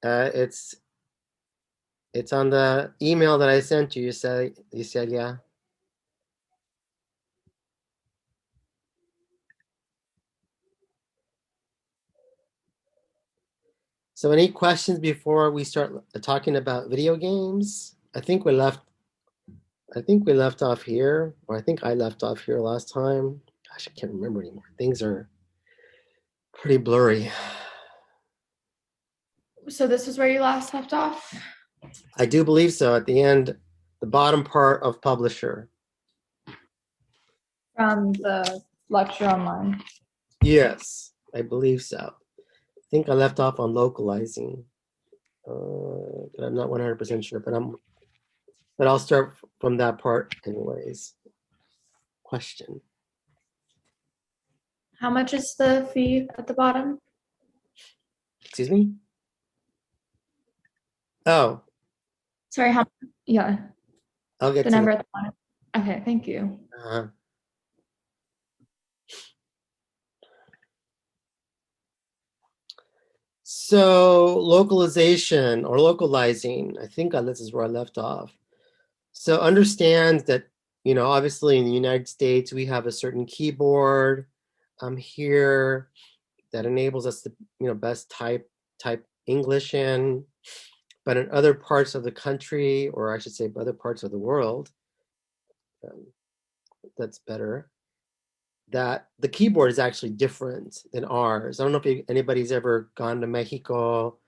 It's on the email that I sent you. You said yeah. So any questions before we start talking about video games? I think we left off here, or I think I left off here last time. Gosh, I can't remember anymore. Things are pretty blurry. So this is where you last left off? I do believe so. At the end, the bottom part of publisher. From the lecture online. Yes, I believe so. I think I left off on localizing. But I'm not 100% sure, but I'll start from that part anyways. Question. How much is the fee at the bottom? Excuse me? Oh, Sorry, how? Yeah, I'll get the to number that. at the bottom. Okay, thank you. Uh, so localization or localizing, I think this is where I left off. So understand that, obviously in the United States, we have a certain keyboard here that enables us to, best type English in. But in other parts of the country, or I should say other parts of the world, um, that's better, that the keyboard is actually different than ours. I don't know if anybody's ever gone to Mexico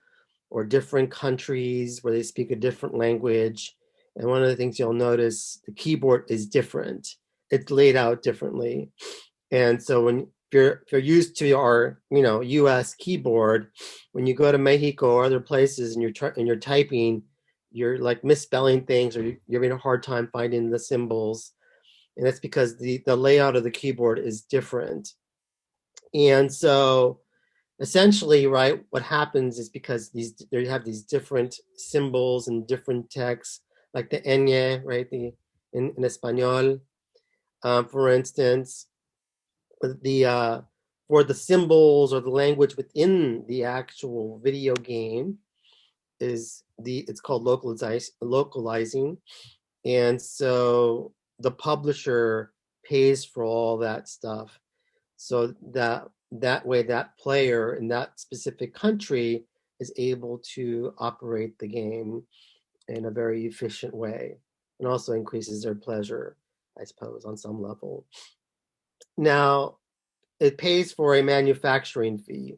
or different countries where they speak a different language. And one of the things you'll notice, the keyboard is different. It's laid out differently. And so if you're used to our, US keyboard, when you go to Mexico or other places and you're typing, you're like misspelling things, or you're having a hard time finding the symbols. And that's because the layout of the keyboard is different. And so essentially, right, what happens is because they have these different symbols and different texts, like the ñ, right, in Espanol, for instance, the for the symbols or the language within the actual video game it's called localizing, and so the publisher pays for all that stuff, so that way that player in that specific country is able to operate the game in a very efficient way, and also increases their pleasure, I suppose, on some level. Now, it pays for a manufacturing fee.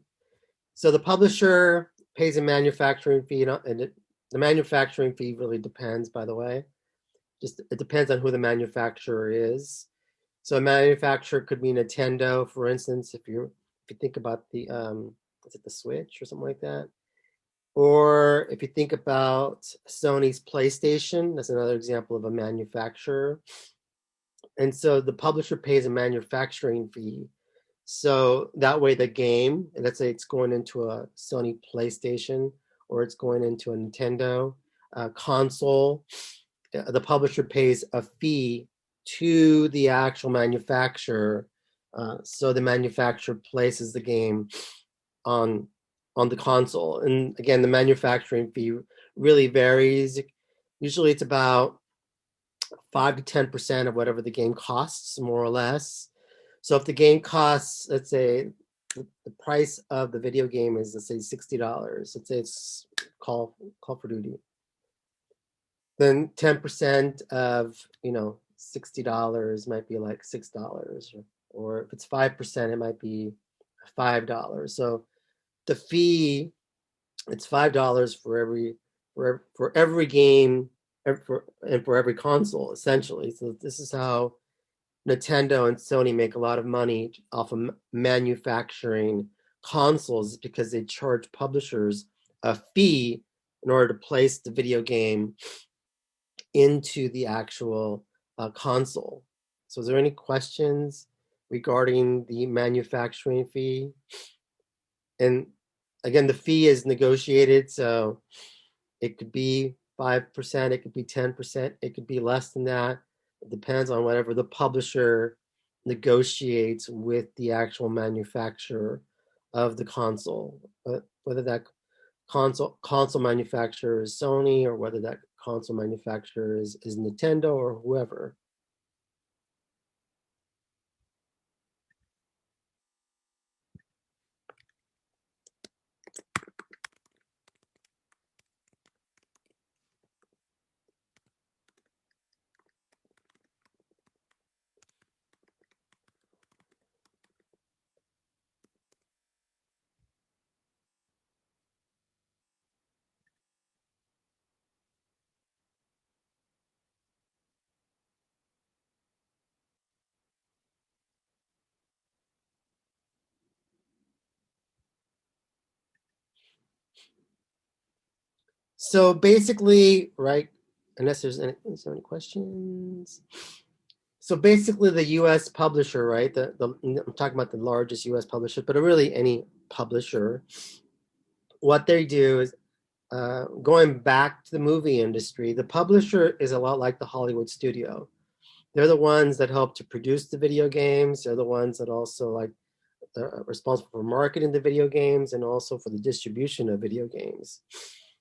So the publisher pays a manufacturing fee, the manufacturing fee really depends, by the way. Just it depends on who the manufacturer is. So a manufacturer could be Nintendo, for instance, if you think about the is it the Switch or something like that? Or if you think about Sony's PlayStation, that's another example of a manufacturer. And so the publisher pays a manufacturing fee. So that way the game, let's say it's going into a Sony PlayStation or it's going into a Nintendo console, the publisher pays a fee to the actual manufacturer. So the manufacturer places the game on the console. And again, the manufacturing fee really varies. Usually it's about 5 to 10% of whatever the game costs, more or less. So if the game costs, let's say, the price of the video game is, let's say, $60. Let's say it's Call for Duty. Then 10% of $60 might be like $6, or if it's 5%, it might be $5. So the fee, it's $5 for every game, and for every console, essentially. So this is how Nintendo and Sony make a lot of money off of manufacturing consoles, because they charge publishers a fee in order to place the video game into the actual console. So, is there any questions regarding the manufacturing fee? And again, the fee is negotiated, so it could be 5%, it could be 10%, it could be less than that. It depends on whatever the publisher negotiates with the actual manufacturer of the console. But whether that console manufacturer is Sony, or whether that console manufacturer is Nintendo or whoever. So basically, right, unless there's any questions. So basically the US publisher, right, I'm talking about the largest US publisher, but really any publisher, what they do is, going back to the movie industry, the publisher is a lot like the Hollywood studio. They're the ones that help to produce the video games. They're the ones that also responsible for marketing the video games and also for the distribution of video games.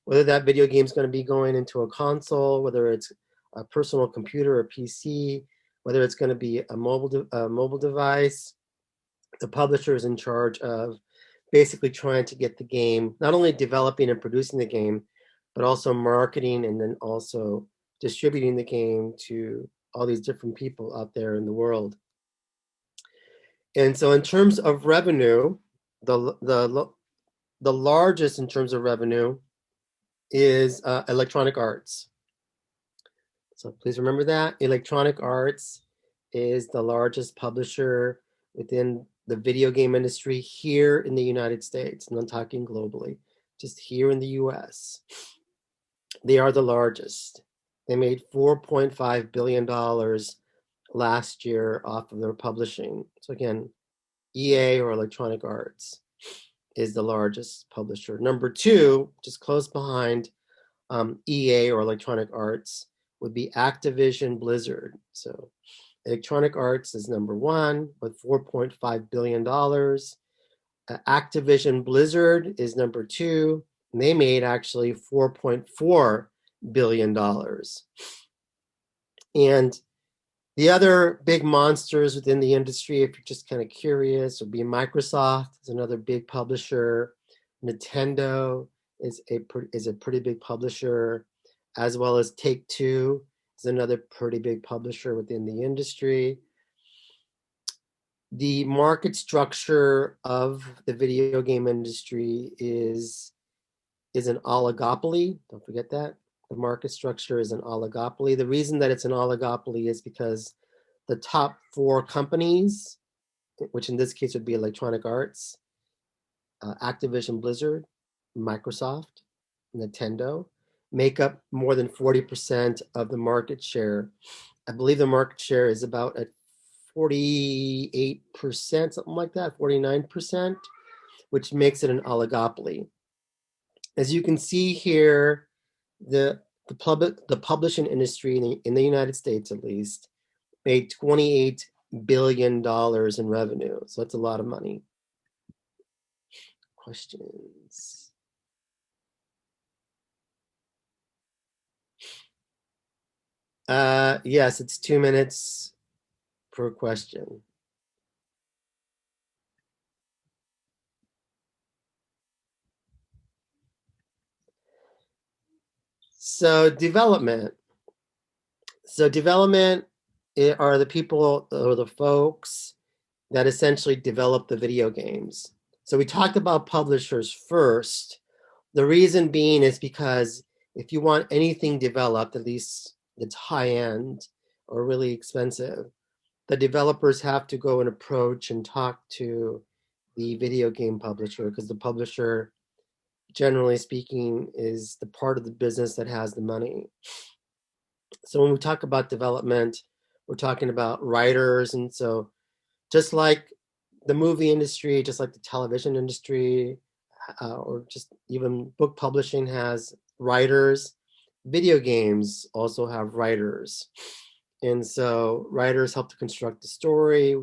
Whether that video game is going to be going into a console, whether it's a personal computer or PC, whether it's going to be a mobile device, the publisher is in charge of basically trying to get the game, not only developing and producing the game, but also marketing and then also distributing the game to all these different people out there in the world. And so in terms of revenue, the largest in terms of revenue is Electronic Arts. So please remember that. Electronic Arts is the largest publisher within the video game industry here in the United States. And I'm talking globally, just here in the US. They are the largest. They made $4.5 billion last year off of their publishing. So again, EA or Electronic Arts is the largest publisher. Number two, just close behind EA or Electronic Arts, would be Activision Blizzard. So Electronic Arts is number one with $4.5 billion. Activision Blizzard is number two, and they made actually $4.4 billion. And the other big monsters within the industry, if you're just kind of curious, would be Microsoft is another big publisher. Nintendo is a pretty big publisher, as well as Take-Two is another pretty big publisher within the industry. The market structure of the video game industry is an oligopoly. Don't forget that. The market structure is an oligopoly. The reason that it's an oligopoly is because the top four companies, which in this case would be Electronic Arts, Activision Blizzard, Microsoft, Nintendo, make up more than 40% of the market share. I believe the market share is about at 48%, something like that, 49%, which makes it an oligopoly. As you can see here, the publishing industry in the United States, at least, made $28 billion in revenue. So that's a lot of money. Questions? Yes, it's 2 minutes per question. So development. So development are the people or the folks that essentially develop the video games. So we talked about publishers first. The reason being is because if you want anything developed, at least that's high end or really expensive, the developers have to go and approach and talk to the video game publisher, because the publisher, generally speaking, is the part of the business that has the money. So when we talk about development, we're talking about writers. And so just like the movie industry, just like the television industry, or just even book publishing has writers, video games also have writers. And so writers help to construct the story.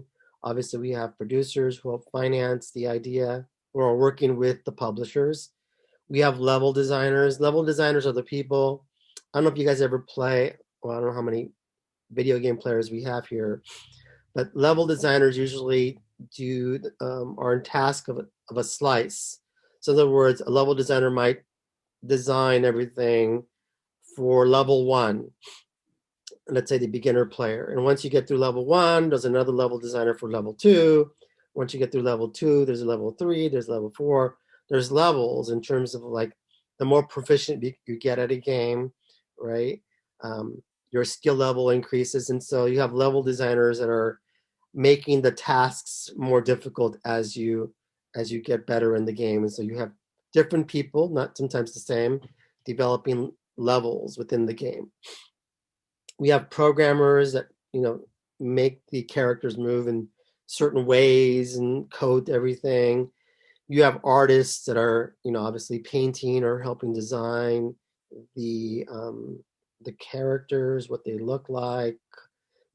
Obviously, we have producers who help finance the idea. We're all working with the publishers. We have level designers. Level designers are the people, I don't know if you guys ever play, well, I don't know how many video game players we have here, but level designers usually are in task of a slice. So in other words, a level designer might design everything for level one, let's say the beginner player. And once you get through level one, there's another level designer for level two. Once you get through level two, there's a level three, there's level four. There's levels in terms of like the more proficient you get at a game, right? Your skill level increases. And so you have level designers that are making the tasks more difficult as you get better in the game. And so you have different people, not sometimes the same, developing levels within the game. We have programmers that make the characters move in certain ways and code everything. You have artists that are obviously painting or helping design the characters, what they look like.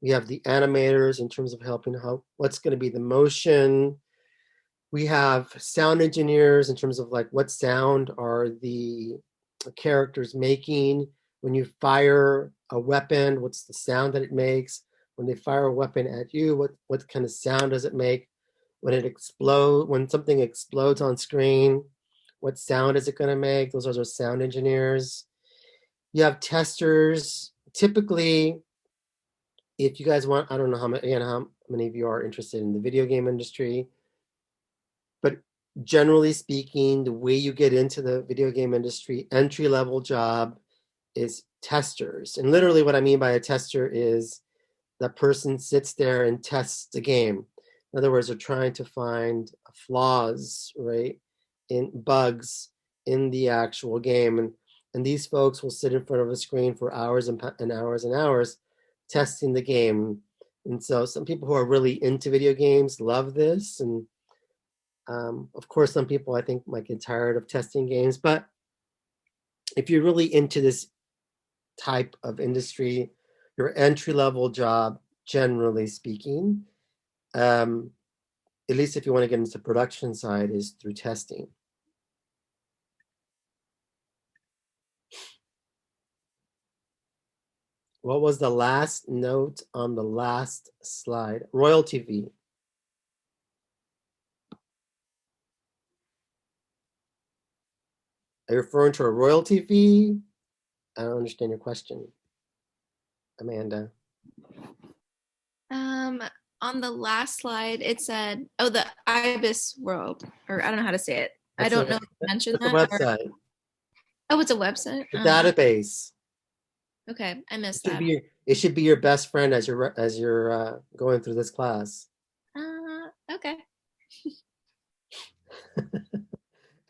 We have the animators in terms of helping what's going to be the motion. We have sound engineers in terms of like what sound are the characters making. When you fire a weapon, what's the sound that it makes? When they fire a weapon at you, what kind of sound does it make? When something explodes on screen, what sound is it going to make? Those are those sound engineers. You have testers. Typically, if you guys want, I don't know how many of you are interested in the video game industry, but generally speaking, the way you get into the video game industry, entry-level job is testers. And literally what I mean by a tester is that person sits there and tests the game. In other words, they're trying to find flaws, right, in bugs in the actual game. And these folks will sit in front of a screen for hours and hours and hours testing the game. And so some people who are really into video games love this. And of course, some people I think might get tired of testing games. But if you're really into this type of industry, your entry-level job, generally speaking, at least if you want to get into the production side, is through testing. What was the last note on the last slide? Royalty fee. Are you referring to a royalty fee? I don't understand your question, Amanda. On the last slide, it said, "Oh, the Ibis World," or I don't know how to say it. I That's don't know if you mentioned That's that. a website. Oh, it's a website. A database. Okay, I missed It should that. it should be your best friend as you're going through this class. Okay.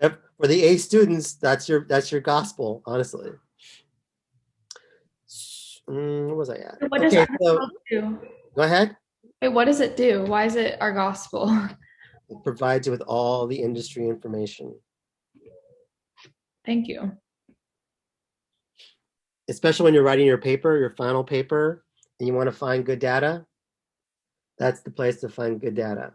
For the A students, that's your gospel, honestly. What was I at? What does Okay, so Ibis do? go ahead. Wait, what does it do? Why is it our gospel? It provides you with all the industry information. Thank you. Especially when you're writing your paper, your final paper, and you want to find good data, that's the place to find good data.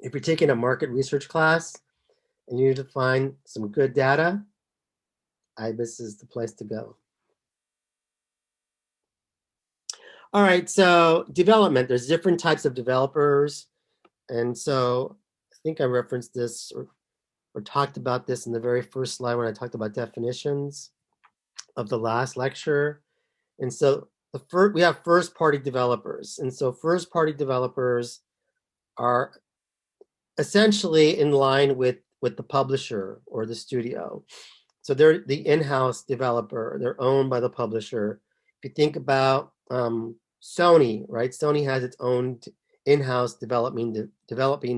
If you're taking a market research class and you need to find some good data, IBIS is the place to go. All right, so development, there's different types of developers. And so I think I referenced this or talked about this in the very first slide when I talked about definitions of the last lecture. And so we have first-party developers. And so first-party developers are essentially in line with the publisher or the studio. So they're the in-house developer. They're owned by the publisher. If you think about Sony, right? Sony has its own in-house developing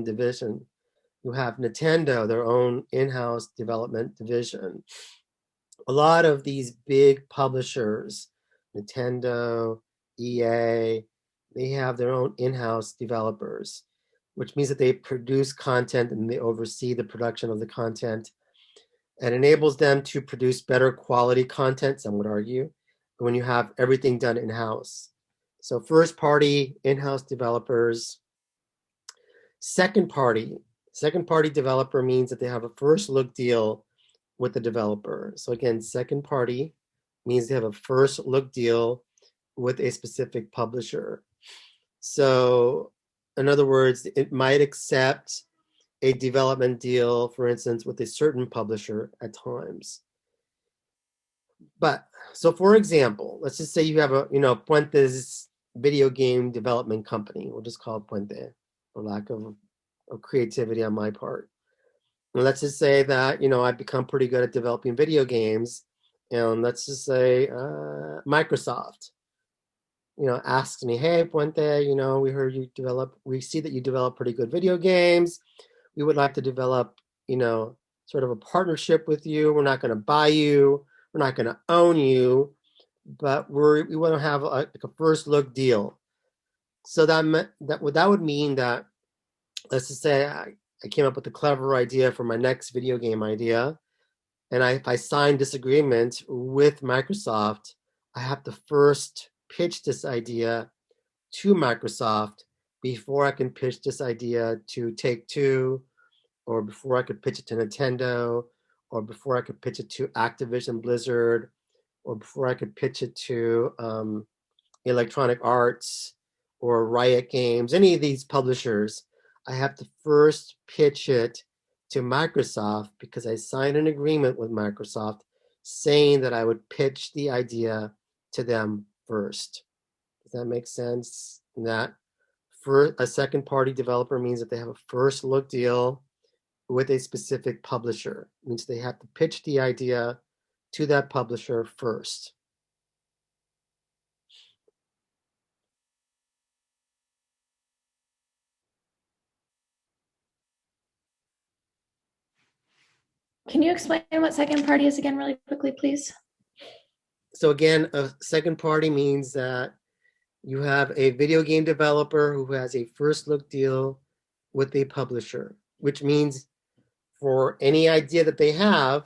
division. You have Nintendo, their own in-house development division. A lot of these big publishers, Nintendo, EA, they have their own in-house developers, which means that they produce content and they oversee the production of the content. It enables them to produce better quality content, some would argue, when you have everything done in-house. So first party in-house developers. Second party, Second party developer means that they have a first look deal with the developer. So again, second party means they have a first look deal with a specific publisher. So in other words, it might accept a development deal, for instance, with a certain publisher at times. But so for example, let's just say you have a, Puente's video game development company. We'll just call it Puente for lack of creativity on my part. And let's just say that, I've become pretty good at developing video games. And let's just say Microsoft, asks me, hey, Puente, we see that you develop pretty good video games. We would like to develop, sort of a partnership with you. We're not going to buy you. We're not going to own you, but we want to have like a first look deal. So that would mean that, let's just say I came up with a clever idea for my next video game idea, and if I sign this agreement with Microsoft, I have to first pitch this idea to Microsoft before I can pitch this idea to Take-Two, or before I could pitch it to Nintendo, or before I could pitch it to Activision Blizzard, or before I could pitch it to Electronic Arts or Riot Games, any of these publishers. I have to first pitch it to Microsoft because I signed an agreement with Microsoft saying that I would pitch the idea to them first. Does that make sense? That for a second party developer means that they have a first look deal with a specific publisher. It means they have to pitch the idea to that publisher first. Can you explain what second party is again really quickly, please? So again, a second party means that you have a video game developer who has a first look deal with a publisher, which means for any idea that they have,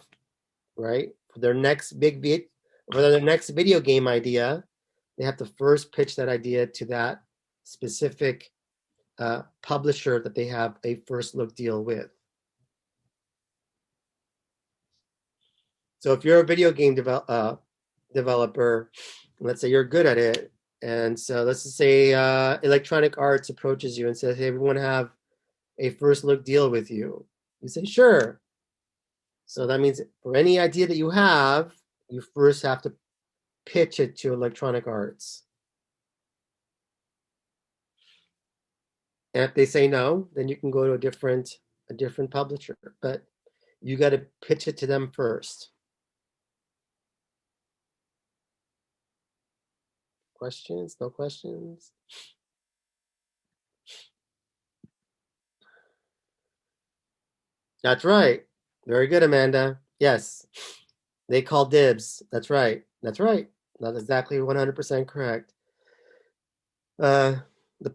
right, for their next video game idea, they have to first pitch that idea to that specific publisher that they have a first look deal with. So if you're a video game developer, let's say you're good at it, and so let's just say Electronic Arts approaches you and says, hey, we want to have a first look deal with you. You say, sure. So that means for any idea that you have, you first have to pitch it to Electronic Arts. And if they say no, then you can go to a different publisher, but you got to pitch it to them first. Questions? No questions? That's right. Very good, Amanda. Yes. They call dibs. That's right. That's right. That's exactly 100% correct. The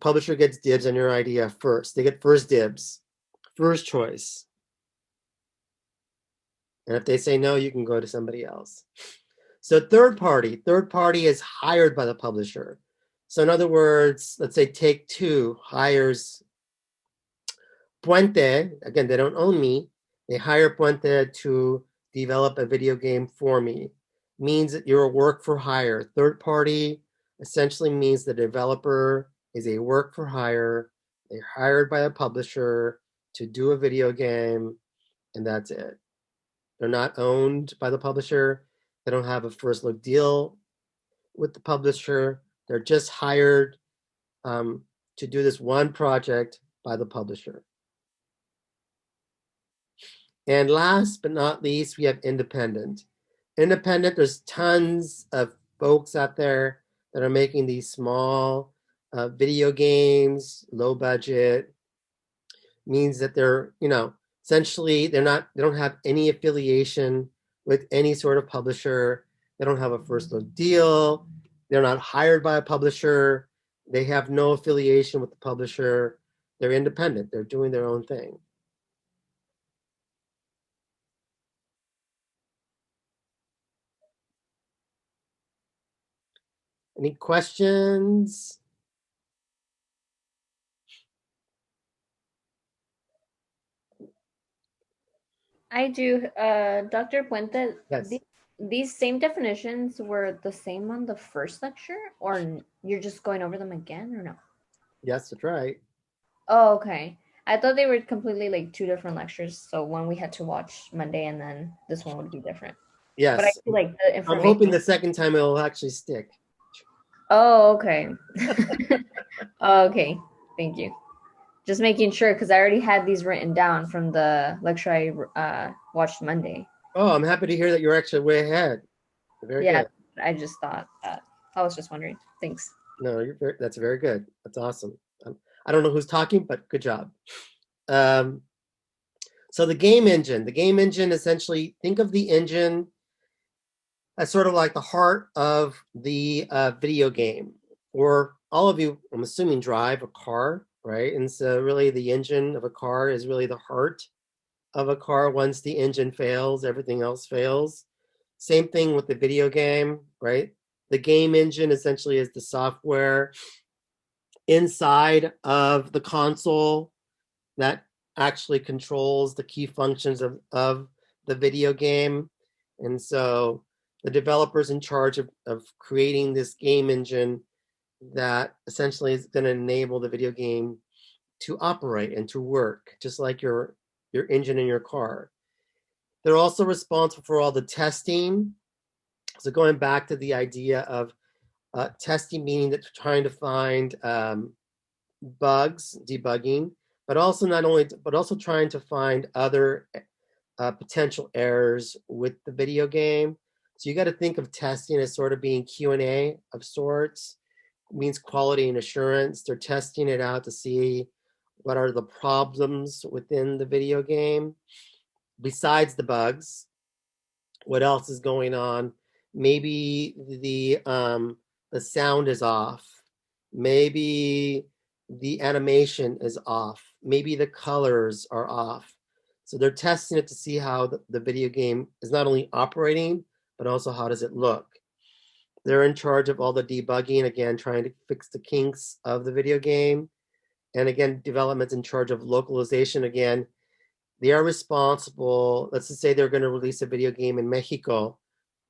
publisher gets dibs on your idea first. They get first dibs, first choice. And if they say no, you can go to somebody else. So third party is hired by the publisher. So in other words, let's say Take-Two hires Puente. Again, they don't own me. They hire Puente to develop a video game for me. Means that you're a work for hire. Third party essentially means the developer is a work for hire. They're hired by a publisher to do a video game, and that's it. They're not owned by the publisher. They don't have a first look deal with the publisher. They're just hired to do this one project by the publisher. And last but not least, we have independent. Independent, there's tons of folks out there that are making these small video games, low budget. Means that they're, essentially they don't have any affiliation with any sort of publisher. They don't have a first look deal. They're not hired by a publisher. They have no affiliation with the publisher. They're independent. They're doing their own thing. Any questions? I do. Dr. Puente, Yes. these same definitions were the same on the first lecture, or you're just going over them again, or no? Yes, that's right. Oh, okay. I thought they were completely like two different lectures. So one we had to watch Monday, and then this one would be different. But I Yes. feel like the I'm hoping information. the second time it'll actually stick. Oh, okay. Oh, okay. Thank you. Just making sure because I already had these written down from the lecture I watched Monday. Oh, I'm happy to hear that you're actually way ahead. Very Yeah, good. I just thought that. I was just wondering. Thanks. No, that's very good. That's awesome. I don't know who's talking, but good job. Um, so the game engine essentially, think of the engine as sort of like the heart of the video game. Or all of you, I'm assuming, drive a car, right? And so really the engine of a car is really the heart of a car. Once the engine fails, everything else fails. Same thing with the video game, right? The game engine essentially is the software inside of the console that actually controls the key functions of the video game. And so the developers in charge of creating this game engine that essentially is going to enable the video game to operate and to work, just like your engine in your car. They're also responsible for all the testing. So going back to the idea of testing, meaning that you're trying to find bugs, debugging, but also not only, but also trying to find other potential errors with the video game. So you got to think of testing as sort of being Q&A of sorts. It means quality and assurance. They're testing it out to see what are the problems within the video game besides the bugs. What else is going on? Maybe the sound is off. Maybe the animation is off. Maybe the colors are off. So they're testing it to see how the video game is not only operating, but also how does it look. They're in charge of all the debugging, again, trying to fix the kinks of the video game. And again, development's in charge of localization. Again, they are responsible. Let's just say they're going to release a video game in Mexico,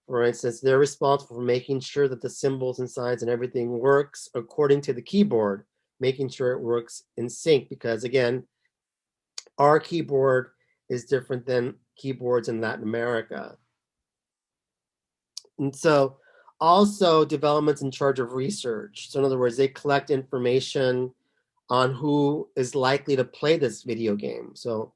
for instance. They're responsible for making sure that the symbols and signs and everything works according to the keyboard, making sure it works in sync. Because again, our keyboard is different than keyboards in Latin America. And so also development's in charge of research. So in other words, they collect information on who is likely to play this video game. So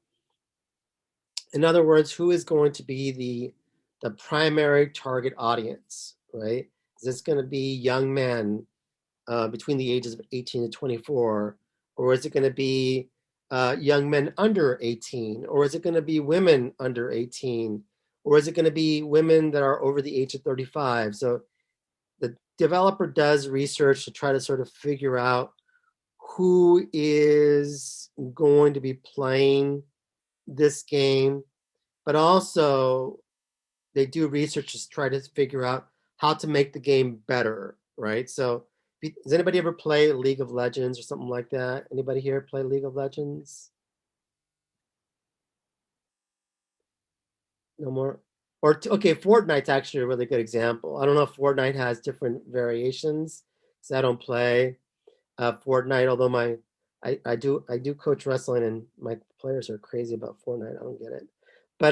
in other words, who is going to be the primary target audience, right? Is this going to be young men between the ages of 18 to 24? Or is it going to be young men under 18? Or is it going to be women under 18? Or is it going to be women that are over the age of 35? So the developer does research to try to sort of figure out who is going to be playing this game, but also they do research to try to figure out how to make the game better, right? So does anybody ever play League of Legends or something like that? Anybody here play League of Legends? No more? Or okay, Fortnite's actually a really good example. I don't know if Fortnite has different variations, because I don't play Fortnite, although I do coach wrestling and my players are crazy about Fortnite. I don't get it. But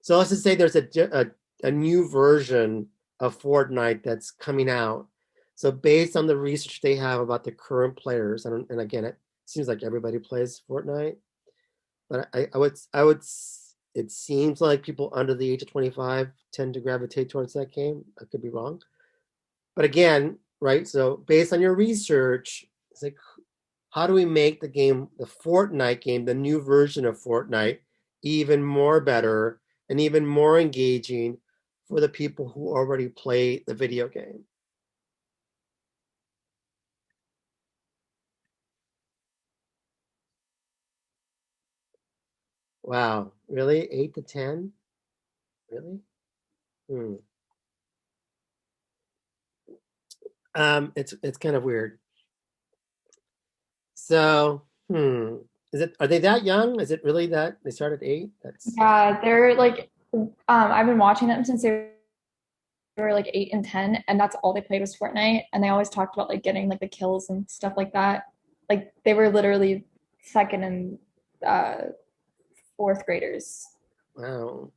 so let's just say there's a new version of Fortnite that's coming out. So based on the research they have about the current players, and again, it seems like everybody plays Fortnite, but I would it seems like people under the age of 25 tend to gravitate towards that game. I could be wrong. But again, right? So based on your research, it's like, how do we make the game, the Fortnite game, the new version of Fortnite, even more better and even more engaging for the people who already play the video game? Wow, really? 8 to 10? Really? Hmm. It's kind of weird. So, Are they that young? Is it really that they start at 8? That's Yeah, they're like, I've been watching them since they were like 8 and 10, and that's all they played was Fortnite. And they always talked about like getting like the kills and stuff like that. Like they were literally second and uh, fourth graders. wow.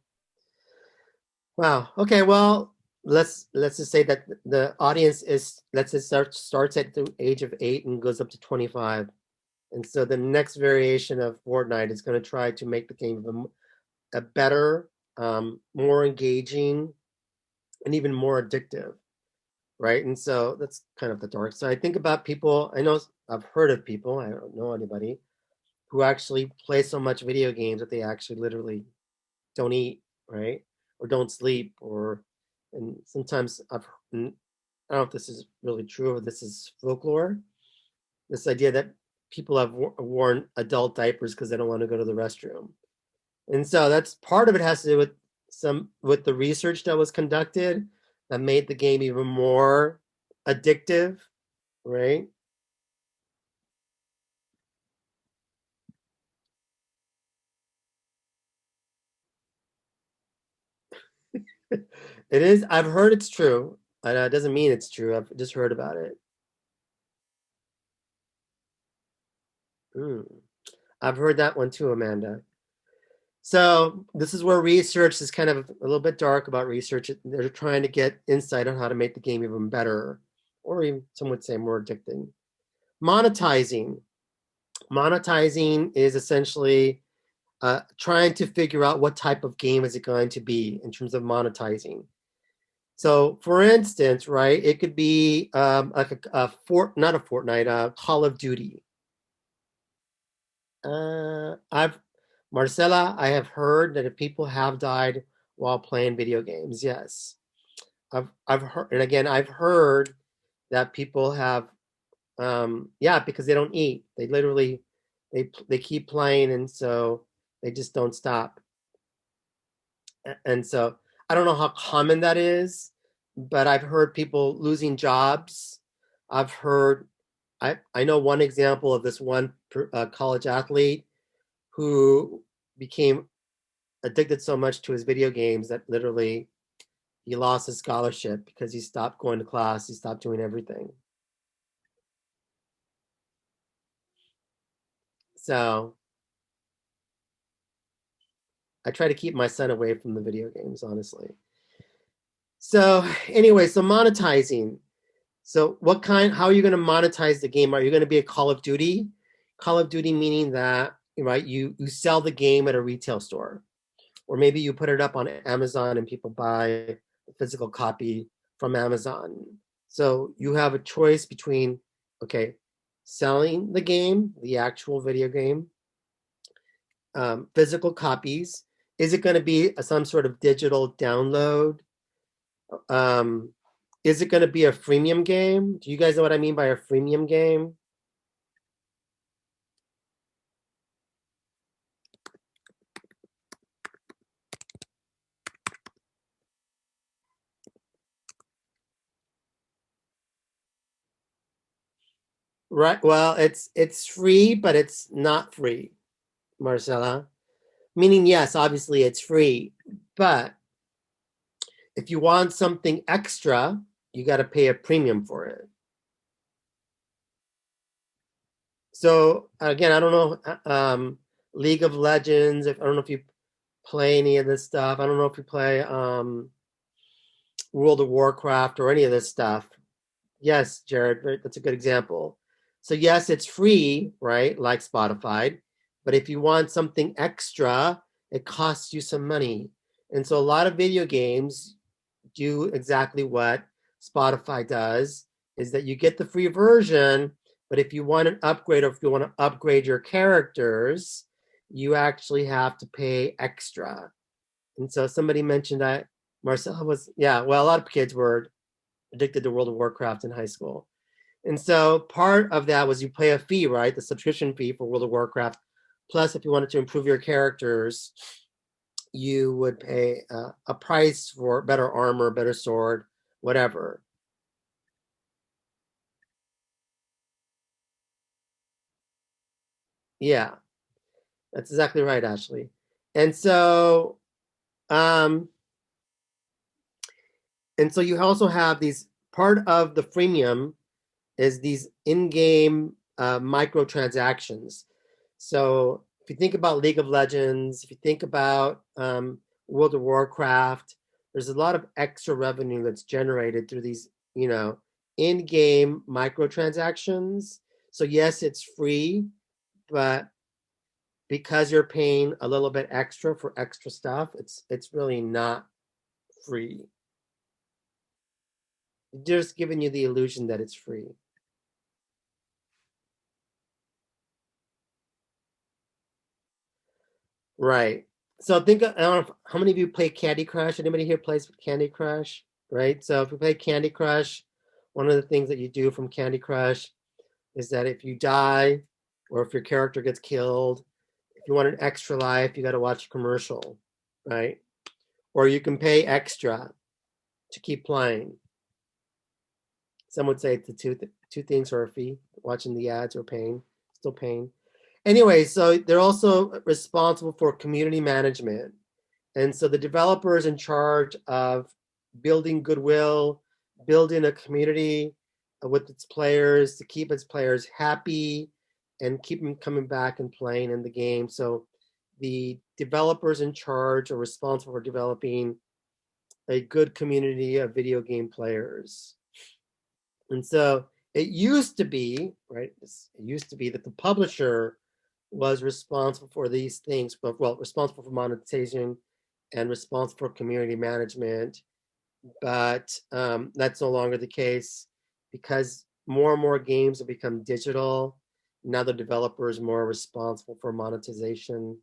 Wow. Okay. Well, let's just say that the audience is let's just starts at the age of 8 and goes up to 25. And so the next variation of Fortnite is going to try to make the game a better, more engaging, and even more addictive, right? And so that's kind of the dark side. Think about people. I know I've heard of people. I don't know anybody who actually play so much video games that they actually literally don't eat, right? Or don't sleep, or and sometimes I don't know if this is really true or this is folklore. This idea that people have worn adult diapers because they don't want to go to the restroom, and so that's part of it has to do with the research that was conducted that made the game even more addictive, right? It is. I've heard it's true. It doesn't mean it's true. I've just heard about it. Mm. I've heard that one too, Amanda. So this is where research is kind of a little bit dark about research. They're trying to get insight on how to make the game even better, or even some would say more addicting. Monetizing. Monetizing is essentially trying to figure out what type of game is it going to be in terms of monetizing. So, for instance, right, it could be like not a Fortnite, Call of Duty. I've Marcella, I have heard that if people have died while playing video games, yes. I've heard, and again, I've heard that people have, yeah, because they don't eat. They literally, they keep playing, and so they just don't stop. And so I don't know how common that is, but I've heard people losing jobs. I've heard, I know one example of this one college athlete who became addicted so much to his video games that literally he lost his scholarship because he stopped going to class, he stopped doing everything. So I try to keep my son away from the video games, honestly. So anyway, so monetizing. So how are you going to monetize the game? Are you going to be a Call of Duty? Call of Duty meaning that, right, you sell the game at a retail store. Or maybe you put it up on Amazon and people buy a physical copy from Amazon. So you have a choice between, okay, selling the game, the actual video game, physical copies. Is it going to be some sort of digital download? Um, is it going to be a freemium game? Do you guys know what I mean by a freemium game? Right. Well, it's free, but it's not free, Marcella. Meaning, yes, obviously it's free, but if you want something extra, you got to pay a premium for it. So again, I don't know, League of Legends. I don't know if you play any of this stuff. I don't know if you play World of Warcraft or any of this stuff. Yes, Jared, that's a good example. So yes, it's free, right? Like Spotify, but if you want something extra, it costs you some money. And so a lot of video games do exactly what Spotify does, is that you get the free version, but if you want an upgrade or if you want to upgrade your characters, you actually have to pay extra. And so somebody mentioned that Marcella was, yeah, well, a lot of kids were addicted to World of Warcraft in high school. And so part of that was you pay a fee, right? The subscription fee for World of Warcraft. Plus, if you wanted to improve your characters, you would pay a price for better armor, better sword, whatever. Yeah. That's exactly right, Ashley. And so, um, you also have these, part of the freemium is these in-game microtransactions. So if you think about League of Legends, if you think about World of Warcraft, there's a lot of extra revenue that's generated through these, in-game microtransactions. So yes, it's free, but because you're paying a little bit extra for extra stuff, it's really not free. Just giving you the illusion that it's free. Right. So think, I don't know how many of you play Candy Crush. Anybody here plays Candy Crush? Right. So if you play Candy Crush, one of the things that you do from Candy Crush is that if you die or if your character gets killed, if you want an extra life, you got to watch a commercial, right? Or you can pay extra to keep playing. Some would say the two things are a fee: watching the ads or paying, still paying. Anyway, so they're also responsible for community management. And so the developer is in charge of building goodwill, building a community with its players to keep its players happy and keep them coming back and playing in the game. So the developers in charge are responsible for developing a good community of video game players. And so it used to be, right? It used to be that the publisher was responsible for these things, but responsible for monetization and responsible for community management. But that's no longer the case because more and more games have become digital. Now the developer is more responsible for monetization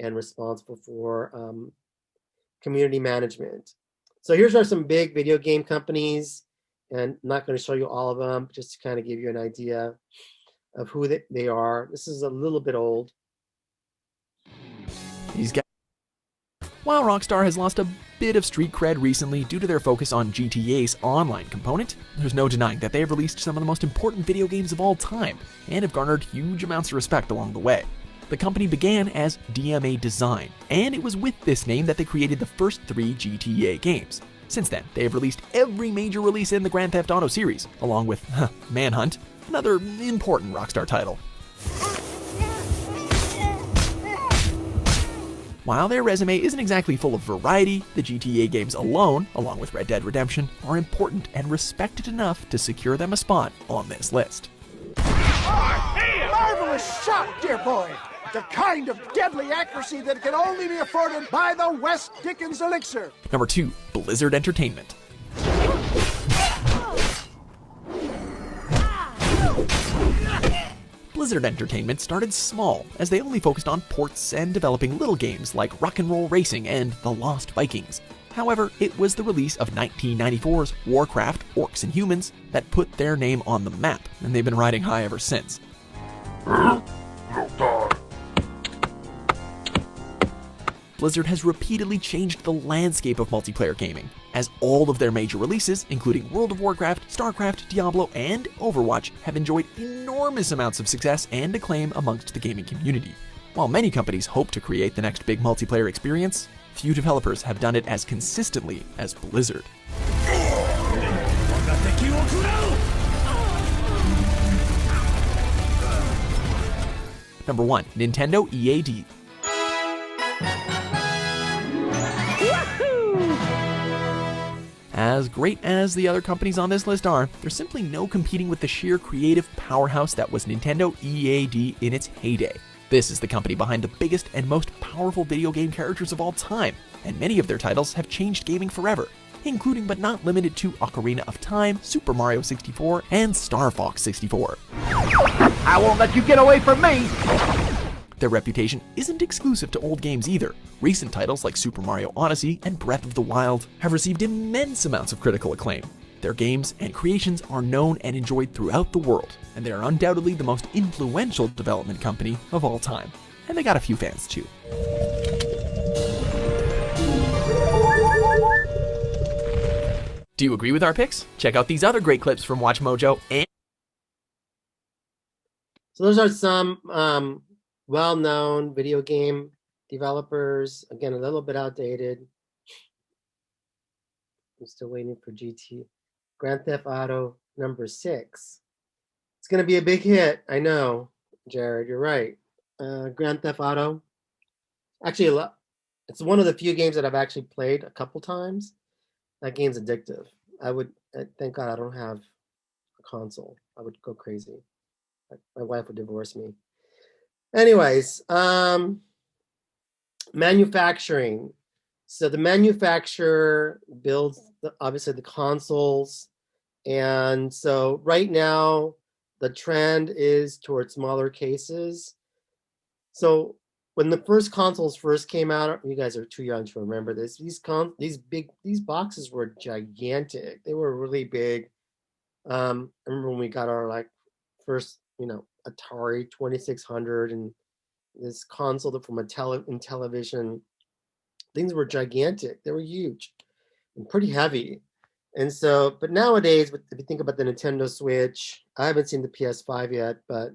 and responsible for community management. So here's some big video game companies, and I'm not going to show you all of them, just to kind of give you an idea of who they are. This is a little bit old. These guys. While Rockstar has lost a bit of street cred recently due to their focus on GTA's online component, there's no denying that they have released some of the most important video games of all time and have garnered huge amounts of respect along the way. The company began as DMA Design, and it was with this name that they created the first 3 GTA games. Since then, they have released every major release in the Grand Theft Auto series, along with Manhunt, another important Rockstar title. While their resume isn't exactly full of variety, the GTA games alone, along with Red Dead Redemption, are important and respected enough to secure them a spot on this list. Marvelous shot, dear boy! The kind of deadly accuracy that can only be afforded by the West Dickens elixir. Number 2, Blizzard Entertainment. Blizzard Entertainment started small, as they only focused on ports and developing little games like Rock and Roll Racing and The Lost Vikings. However, it was the release of 1994's Warcraft: Orcs and Humans that put their name on the map, and they've been riding high ever since. Blizzard has repeatedly changed the landscape of multiplayer gaming, as all of their major releases, including World of Warcraft, StarCraft, Diablo, and Overwatch, have enjoyed enormous amounts of success and acclaim amongst the gaming community. While many companies hope to create the next big multiplayer experience, few developers have done it as consistently as Blizzard. Number 1, Nintendo EAD. As great as the other companies on this list are, there's simply no competing with the sheer creative powerhouse that was Nintendo EAD in its heyday. This is the company behind the biggest and most powerful video game characters of all time, and many of their titles have changed gaming forever, including but not limited to Ocarina of Time, Super Mario 64, and Star Fox 64. I won't let you get away from me! Their reputation isn't exclusive to old games either. Recent titles like Super Mario Odyssey and Breath of the Wild have received immense amounts of critical acclaim. Their games and creations are known and enjoyed throughout the world, and they are undoubtedly the most influential development company of all time. And they got a few fans too. Do you agree with our picks? Check out these other great clips from WatchMojo and... So those are some well-known video game developers. Again, a little bit outdated. I'm still waiting for GT. Grand Theft Auto number 6. It's going to be a big hit. I know, Jared, you're right. Grand Theft Auto. Actually, it's one of the few games that I've actually played a couple times. That game's addictive. Thank God I don't have a console. I would go crazy. My wife would divorce me. Anyways, manufacturing. So the manufacturer builds, obviously, the consoles. And so right now, the trend is towards smaller cases. So when the first consoles first came out, you guys are too young to remember this. These boxes were gigantic. They were really big. I remember when we got our first, Atari 2600 and this console from in television. Things were gigantic. They were huge and pretty heavy. And so, but nowadays, if you think about the Nintendo Switch, I haven't seen the PS5 yet, but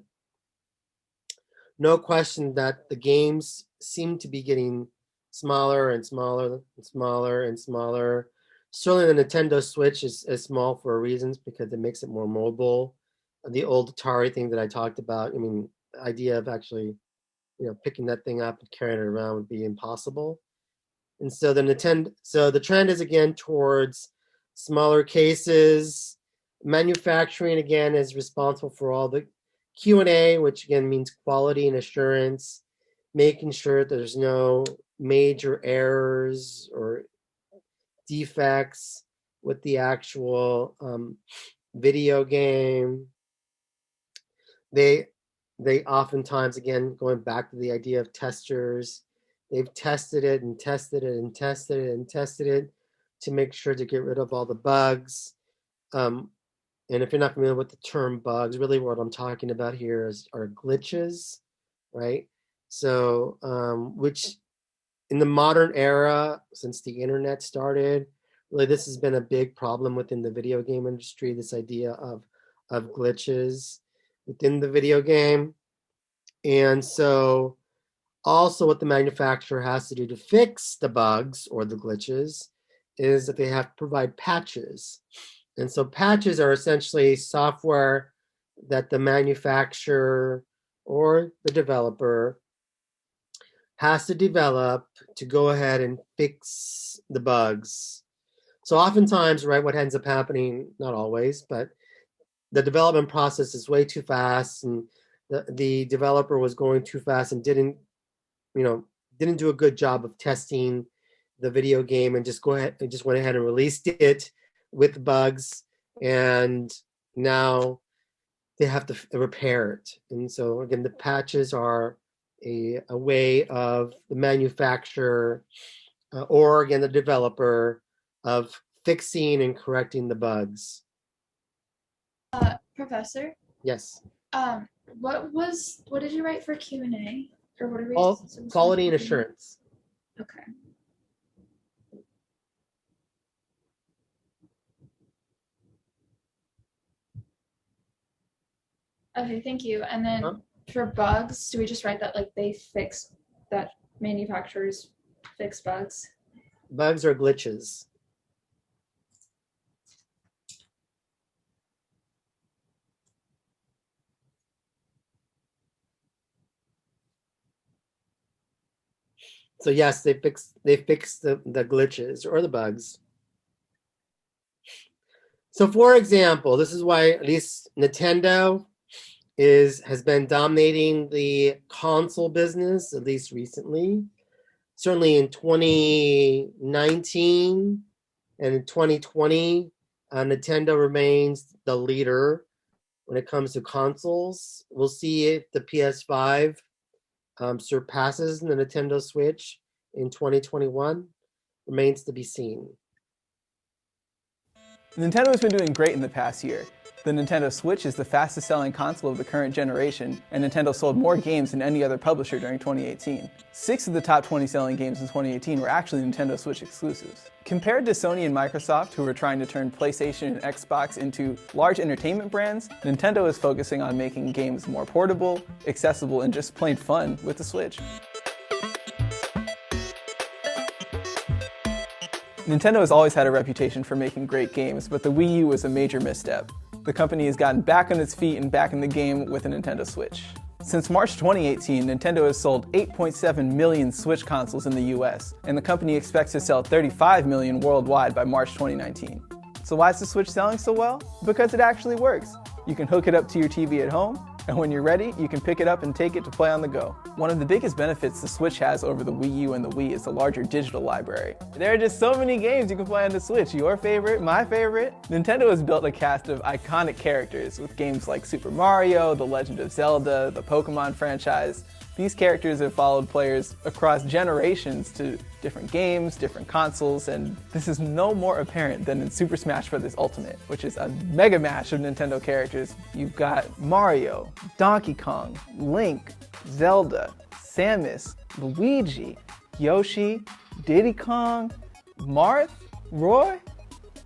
no question that the games seem to be getting smaller and smaller and smaller and smaller. Certainly the Nintendo Switch is small for reasons because it makes it more mobile. The old Atari thing that I talked about, the idea of actually, picking that thing up and carrying it around would be impossible. And so the trend is again towards smaller cases. Manufacturing again is responsible for all the Q&A, which again means quality and assurance, making sure that there's no major errors or defects with the actual video game. They oftentimes, again, going back to the idea of testers, they've tested it and tested it and tested it and tested it to make sure to get rid of all the bugs. And if you're not familiar with the term bugs, really what I'm talking about here are glitches, right? So, which in the modern era, since the internet started, really this has been a big problem within the video game industry, this idea of glitches within the video game. And so also what the manufacturer has to do to fix the bugs or the glitches is that they have to provide patches. And so patches are essentially software that the manufacturer or the developer has to develop to go ahead and fix the bugs. So oftentimes, right, what ends up happening, not always, but the development process is way too fast and the developer was going too fast and didn't do a good job of testing the video game and just went ahead and released it with bugs, and now they have to repair it. And so again, the patches are a way of the manufacturer or again the developer of fixing and correcting the bugs. Professor, Yes. what did you write for Q&A? Or what are we Quality and assurance. Okay. Okay, thank you. And then for bugs, do we just write that that manufacturers fix bugs? Bugs are glitches. So yes, they fix the glitches or the bugs. So for example, this is why at least Nintendo has been dominating the console business, at least recently. Certainly in 2019 and in 2020, Nintendo remains the leader when it comes to consoles. We'll see if the PS5 surpasses the Nintendo Switch in 2021. Remains to be seen. Nintendo has been doing great in the past year. The Nintendo Switch is the fastest selling console of the current generation, and Nintendo sold more games than any other publisher during 2018. 6 of the top 20 selling games in 2018 were actually Nintendo Switch exclusives. Compared to Sony and Microsoft, who were trying to turn PlayStation and Xbox into large entertainment brands, Nintendo is focusing on making games more portable, accessible, and just plain fun with the Switch. Nintendo has always had a reputation for making great games, but the Wii U was a major misstep. The company has gotten back on its feet and back in the game with the Nintendo Switch. Since March 2018, Nintendo has sold 8.7 million Switch consoles in the US, and the company expects to sell 35 million worldwide by March 2019. So why is the Switch selling so well? Because it actually works. You can hook it up to your TV at home, and when you're ready, you can pick it up and take it to play on the go. One of the biggest benefits the Switch has over the Wii U and the Wii is the larger digital library. There are just so many games you can play on the Switch. Your favorite, my favorite. Nintendo has built a cast of iconic characters with games like Super Mario, The Legend of Zelda, the Pokemon franchise. These characters have followed players across generations to different games, different consoles, and this is no more apparent than in Super Smash Bros. Ultimate, which is a mega mash of Nintendo characters. You've got Mario, Donkey Kong, Link, Zelda, Samus, Luigi, Yoshi, Diddy Kong, Marth, Roy.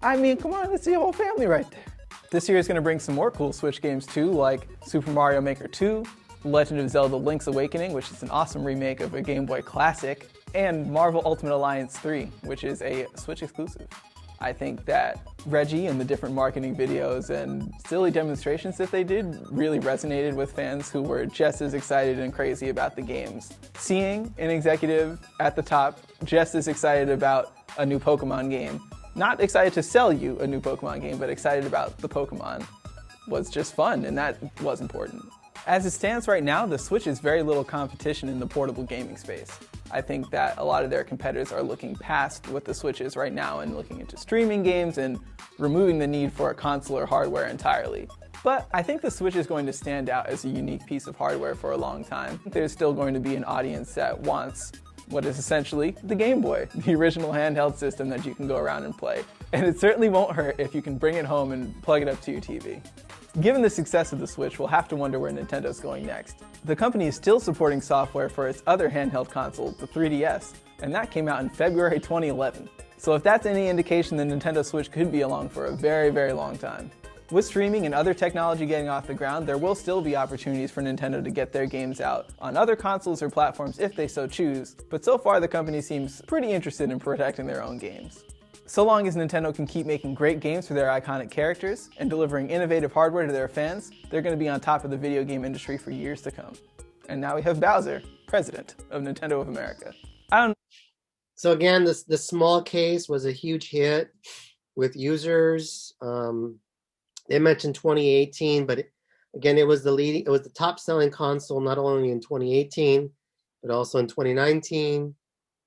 I mean, come on, that's the whole family right there. This year is going to bring some more cool Switch games too, like Super Mario Maker 2, Legend of Zelda Link's Awakening, which is an awesome remake of a Game Boy classic, and Marvel Ultimate Alliance 3, which is a Switch exclusive. I think that Reggie and the different marketing videos and silly demonstrations that they did really resonated with fans who were just as excited and crazy about the games. Seeing an executive at the top just as excited about a new Pokemon game, not excited to sell you a new Pokemon game, but excited about the Pokemon, was just fun, and that was important. As it stands right now, the Switch is very little competition in the portable gaming space. I think that a lot of their competitors are looking past what the Switch is right now and looking into streaming games and removing the need for a console or hardware entirely. But I think the Switch is going to stand out as a unique piece of hardware for a long time. There's still going to be an audience that wants what is essentially the Game Boy, the original handheld system that you can go around and play. And it certainly won't hurt if you can bring it home and plug it up to your TV. Given the success of the Switch, we'll have to wonder where Nintendo's going next. The company is still supporting software for its other handheld console, the 3DS, and that came out in February 2011. So if that's any indication, the Nintendo Switch could be along for a very, very long time. With streaming and other technology getting off the ground, there will still be opportunities for Nintendo to get their games out on other consoles or platforms if they so choose, but so far the company seems pretty interested in protecting their own games. So long as Nintendo can keep making great games for their iconic characters and delivering innovative hardware to their fans, they're going to be on top of the video game industry for years to come. And now we have Bowser, president of Nintendo of America. So again, the small case was a huge hit with users. They mentioned 2018, but again, it was the top selling console not only in 2018, but also in 2019,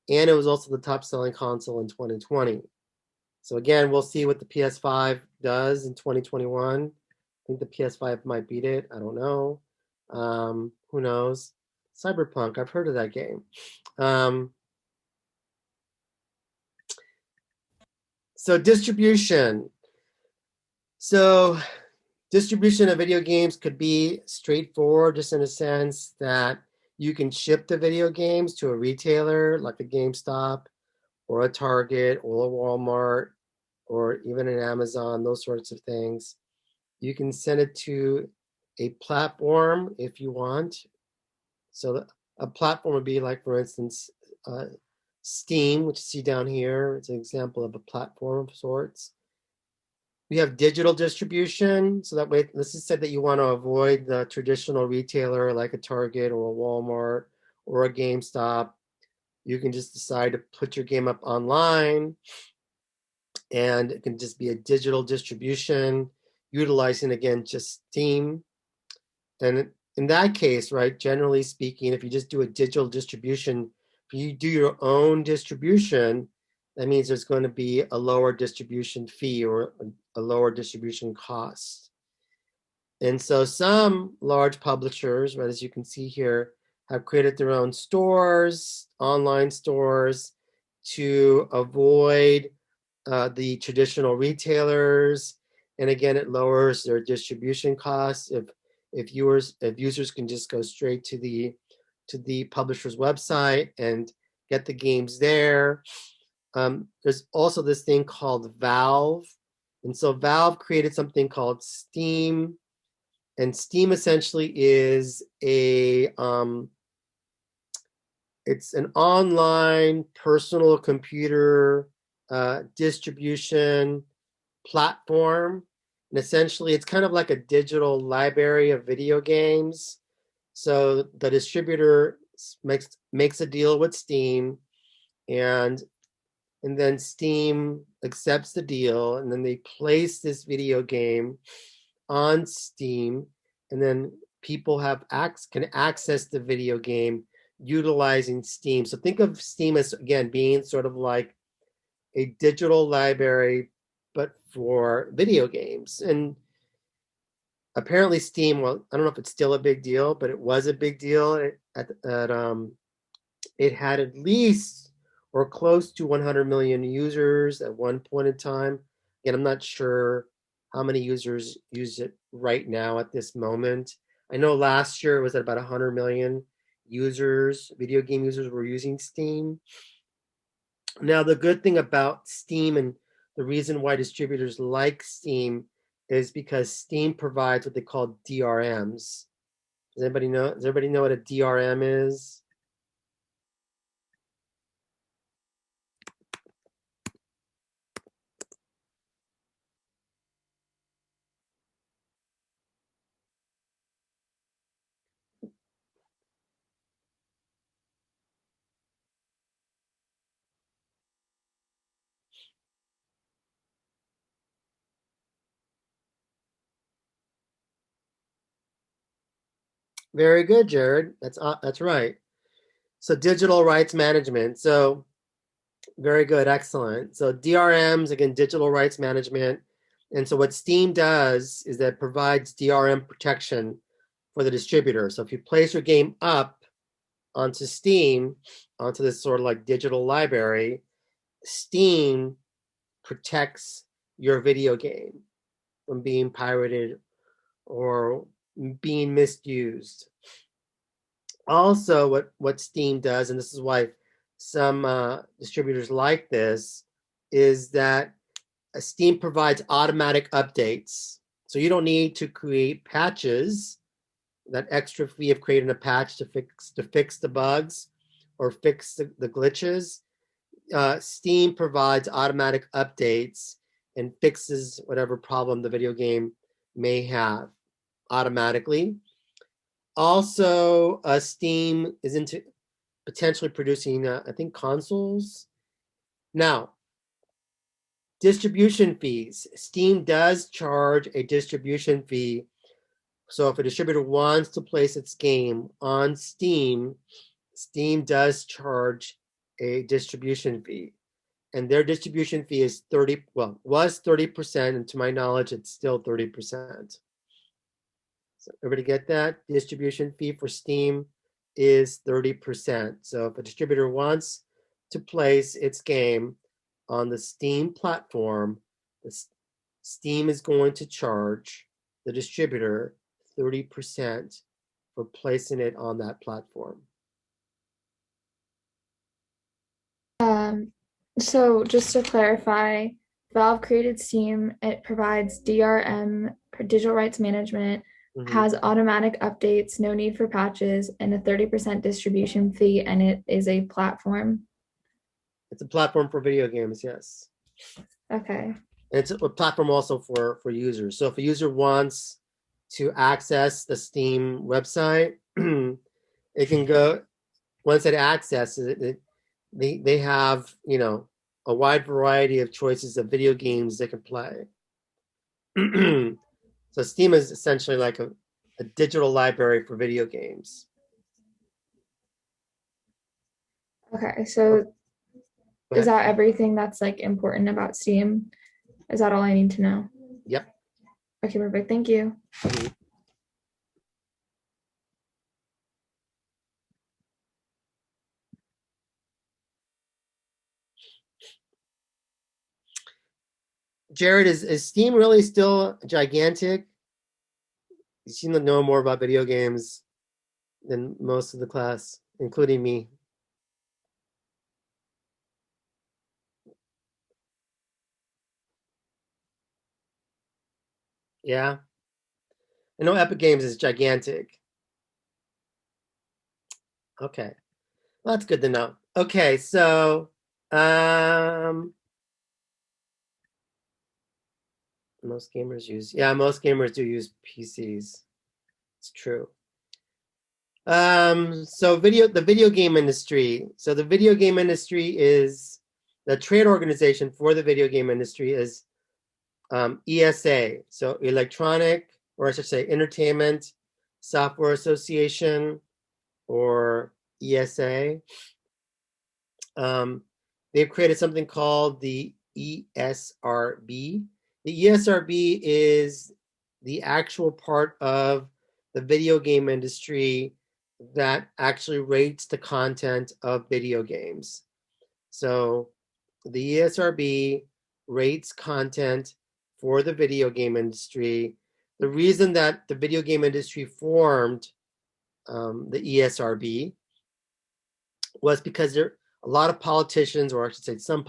and it was also the top selling console in 2020. So again, we'll see what the PS5 does in 2021. I think the PS5 might beat it. I don't know. Who knows? Cyberpunk, I've heard of that game. So distribution. So distribution of video games could be straightforward, just in a sense that you can ship the video games to a retailer like a GameStop or a Target or a Walmart or even an Amazon, those sorts of things. You can send it to a platform if you want. So a platform would be like, for instance, Steam, which you see down here. It's an example of a platform of sorts. We have digital distribution. So that way, let's just say that you want to avoid the traditional retailer like a Target or a Walmart or a GameStop. You can just decide to put your game up online, and it can just be a digital distribution utilizing, again, just Steam. And in that case, right, generally speaking, if you just do a digital distribution, if you do your own distribution, that means there's going to be a lower distribution fee or a lower distribution cost. And so some large publishers, right, as you can see here, have created their own stores, online stores, to avoid the traditional retailers And again, it lowers their distribution costs if users can just go straight to the publisher's website and get the games there. There's also this thing called Valve. And so Valve created something called Steam. And Steam essentially is it's an online personal computer distribution platform. And essentially, it's kind of like a digital library of video games. So the distributor makes a deal with Steam, and then Steam accepts the deal, and then they place this video game on Steam, and then people can access the video game utilizing Steam. So think of Steam as, again, being sort of like a digital library, but for video games. And apparently Steam, well, I don't know if it's still a big deal, but it was a big deal. It had at least or close to 100 million users at one point in time. Again, I'm not sure how many users use it right now at this moment. I know last year it was at about 100 million users, video game users were using Steam. Now, the good thing about Steam and the reason why distributors like Steam is because Steam provides what they call DRMs. Does everybody know what a DRM is? Very good, Jared. That's right. So digital rights management. So very good, excellent. So DRMs, again, digital rights management. And so what Steam does is that it provides DRM protection for the distributor. So if you place your game up onto Steam, onto this sort of like digital library, Steam protects your video game from being pirated or being misused. Also, what Steam does, and this is why some distributors like this, is that Steam provides automatic updates. So you don't need to create patches, that extra fee of creating a patch to fix the bugs or fix the glitches. Steam provides automatic updates and fixes whatever problem the video game may have automatically. Also, Steam is into potentially producing, I think, consoles. Now, distribution fees. Steam does charge a distribution fee. So if a distributor wants to place its game on Steam, Steam does charge a distribution fee. And their distribution fee is was 30%, and to my knowledge, it's still 30%. So everybody get that? Distribution fee for Steam is 30%. So if a distributor wants to place its game on the Steam platform, Steam is going to charge the distributor 30% for placing it on that platform. So just to clarify, Valve created Steam. It provides DRM, digital rights management, has automatic updates, no need for patches, and a 30% distribution fee, and it is a platform. It's a platform for video games, yes. Okay. It's a platform also for users. So if a user wants to access the Steam website, it can go, once it accesses it, they have, a wide variety of choices of video games they can play. So Steam is essentially like a digital library for video games. Okay, so is that everything that's like important about Steam? Is that all I need to know? Yep. Okay, perfect. Thank you. Jared, is Steam really still gigantic? You seem to know more about video games than most of the class, including me. Yeah, I know Epic Games is gigantic. Okay, well, that's good to know. Okay, so most gamers do use PCs. It's true. So the video game industry. So the video game industry is the trade organization for the video game industry is ESA. So Electronic, or I should say Entertainment Software Association, or ESA. They've created something called the ESRB. The ESRB is the actual part of the video game industry that actually rates the content of video games. So the ESRB rates content for the video game industry. The reason that the video game industry formed the ESRB was because a lot of politicians, or I should say some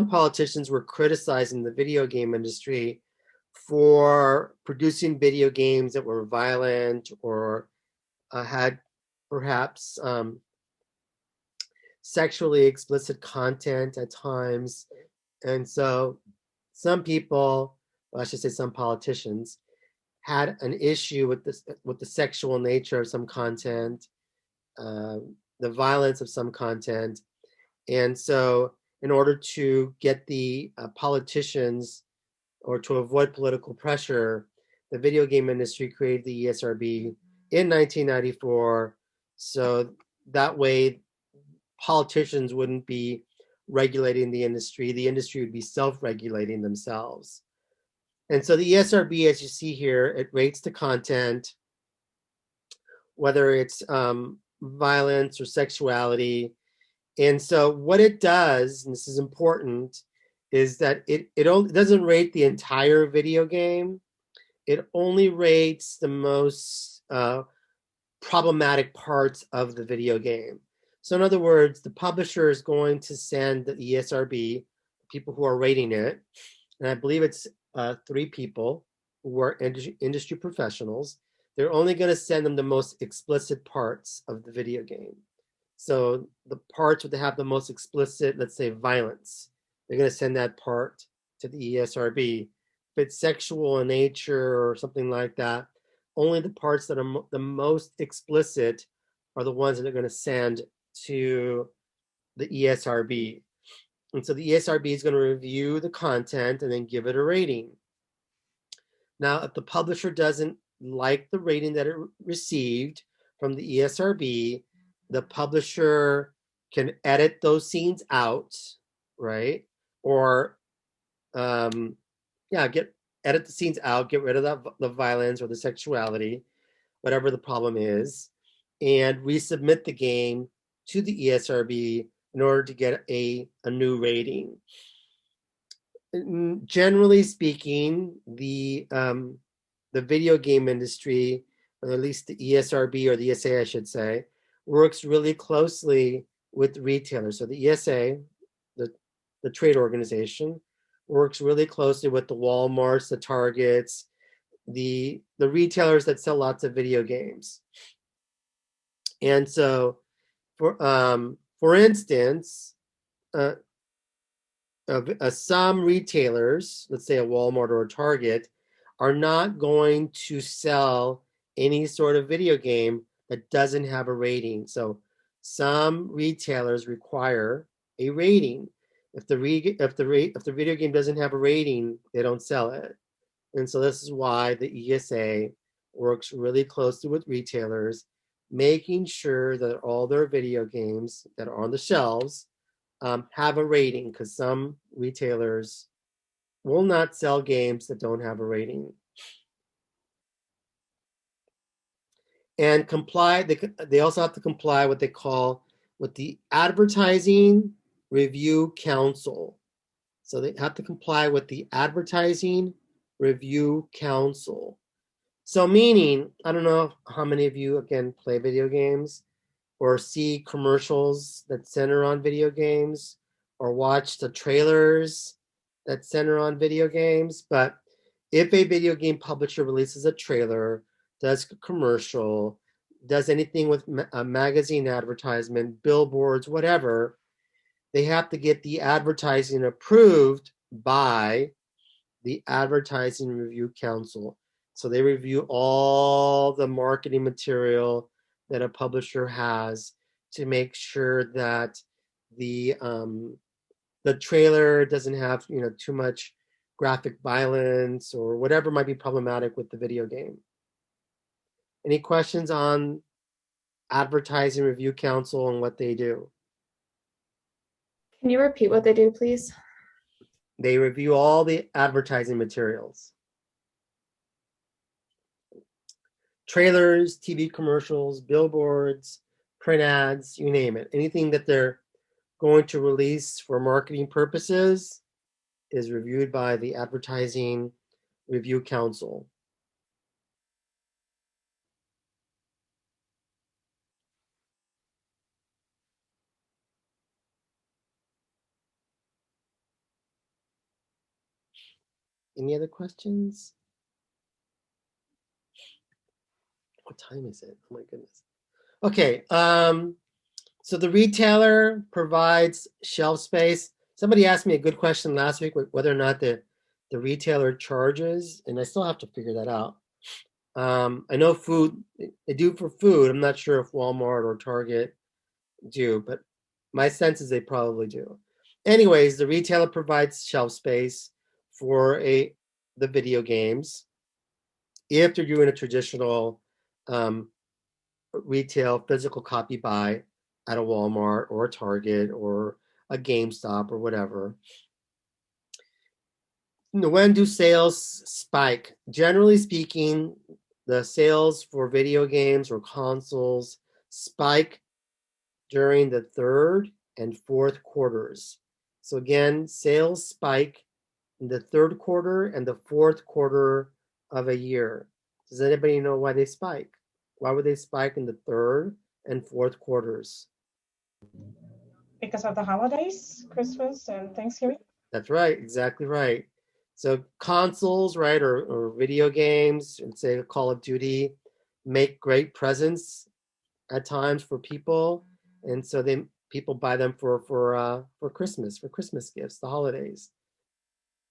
politicians were criticizing the video game industry for producing video games that were violent or had perhaps sexually explicit content at times. And so some people, well, I should say some politicians, had an issue with the sexual nature of some content, the violence of some content. And so in order to get the politicians, or to avoid political pressure, the video game industry created the ESRB in 1994. So that way politicians wouldn't be regulating the industry would be self-regulating themselves. And so the ESRB, as you see here, it rates the content, whether it's violence or sexuality. And so what it does, and this is important, is that it doesn't rate the entire video game. It only rates the most problematic parts of the video game. So in other words, the publisher is going to send the ESRB, people who are rating it, and I believe it's 3 people who are industry professionals. They're only going to send them the most explicit parts of the video game. So the parts that have the most explicit, let's say, violence, they're going to send that part to the ESRB. If it's sexual in nature or something like that, only the parts that are the most explicit are the ones that they're going to send to the ESRB. And so the ESRB is going to review the content and then give it a rating. Now, if the publisher doesn't like the rating that it received from the ESRB, the publisher can edit those scenes out, right? Or edit the scenes out, get rid of the violence or the sexuality, whatever the problem is, and resubmit the game to the ESRB in order to get a new rating. Generally speaking, the video game industry, or at least the ESRB or the ESA, I should say, works really closely with retailers. So the ESA, the trade organization, works really closely with the Walmarts, the Targets, the retailers that sell lots of video games. And so, for instance, some retailers, let's say a Walmart or a Target, are not going to sell any sort of video game that doesn't have a rating. So some retailers require a rating. If the video game doesn't have a rating, they don't sell it. And so this is why the ESA works really closely with retailers, making sure that all their video games that are on the shelves have a rating, because some retailers will not sell games that don't have a rating. And they also have to comply what they call with the Advertising Review Council. So they have to comply with the Advertising Review Council. So meaning, I don't know how many of you, again, play video games or see commercials that center on video games or watch the trailers that center on video games. But if a video game publisher releases a trailer, does a commercial, does anything with a magazine advertisement, billboards, whatever, they have to get the advertising approved by the Advertising Review Council. So they review all the marketing material that a publisher has to make sure that the trailer doesn't have too much graphic violence or whatever might be problematic with the video game. Any questions on Advertising Review Council and what they do? Can you repeat what they do, please? They review all the advertising materials. Trailers, TV commercials, billboards, print ads, you name it. Anything that they're going to release for marketing purposes is reviewed by the Advertising Review Council. Any other questions? What time is it? Oh my goodness. Okay, so the retailer provides shelf space. Somebody asked me a good question last week, whether or not the retailer charges, and I still have to figure that out. I know food, they do for food. I'm not sure if Walmart or Target do, but my sense is they probably do. Anyways, the retailer provides shelf space for the video games if they're doing a traditional retail physical copy buy at a Walmart or a Target or a GameStop or whatever. When do sales spike? Generally speaking, the sales for video games or consoles spike during the third and fourth quarters. So again, sales spike in the third quarter and the fourth quarter of a year. Does anybody know why they spike? Why would they spike in the third and fourth quarters? Because of the holidays, Christmas and Thanksgiving? That's right, exactly right. So consoles, right, or video games, and say Call of Duty, make great presents at times for people, and so people buy them for Christmas, for Christmas gifts, the holidays.